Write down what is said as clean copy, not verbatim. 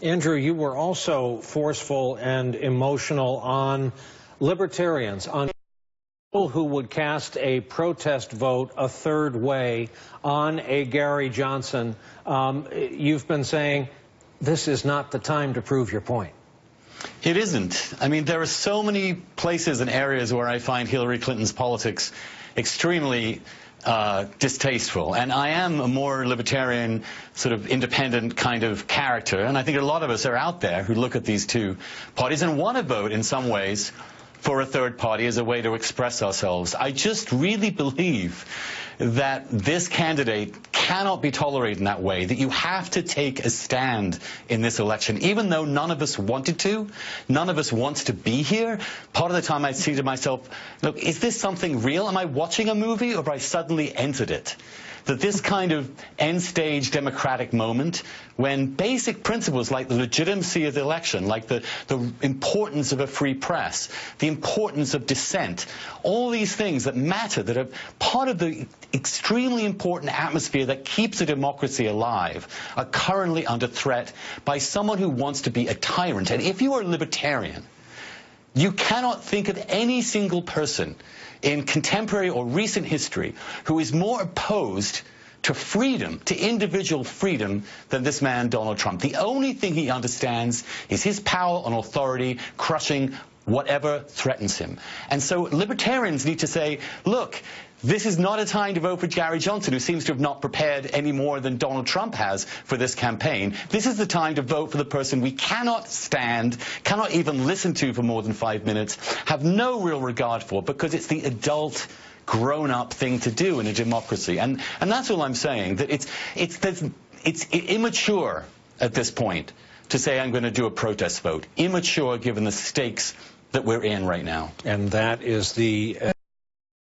Andrew, you were also forceful and emotional on libertarians, on people who would cast a protest vote a third way on a Gary Johnson. You've been saying this is not the time to prove your point. It isn't. I mean, there are so many places and areas where I find Hillary Clinton's politics extremely distasteful. And I am a more libertarian, sort of independent kind of character. And I think a lot of us are out there who look at these two parties and want to vote in some ways for a third party as a way to express ourselves. I just really believe that this candidate cannot be tolerated in that way, that you have to take a stand in this election. Even though none of us wanted to, none of us wants to be here, part of the time I say to myself, look, is this something real? Am I watching a movie or have I suddenly entered it? That this kind of end-stage democratic moment, when basic principles like the legitimacy of the election, like the importance of a free press, the importance of dissent, all these things that matter, that are part of the extremely important atmosphere that keeps a democracy alive, are currently under threat by someone who wants to be a tyrant. And if you are a libertarian, you cannot think of any single person in contemporary or recent history who is more opposed to freedom, to individual freedom, than this man, Donald Trump. The only thing he understands is his power and authority crushing whatever threatens him. And so libertarians need to say, look, this is not a time to vote for Gary Johnson, who seems to have not prepared any more than Donald Trump has for this campaign. This is the time to vote for the person we cannot stand, cannot even listen to for more than 5 minutes, have no real regard for, because it's the adult, grown-up thing to do in a democracy. And that's all I'm saying, that it's immature at this point to say I'm going to do a protest vote. Immature given the stakes that we're in right now. And that is the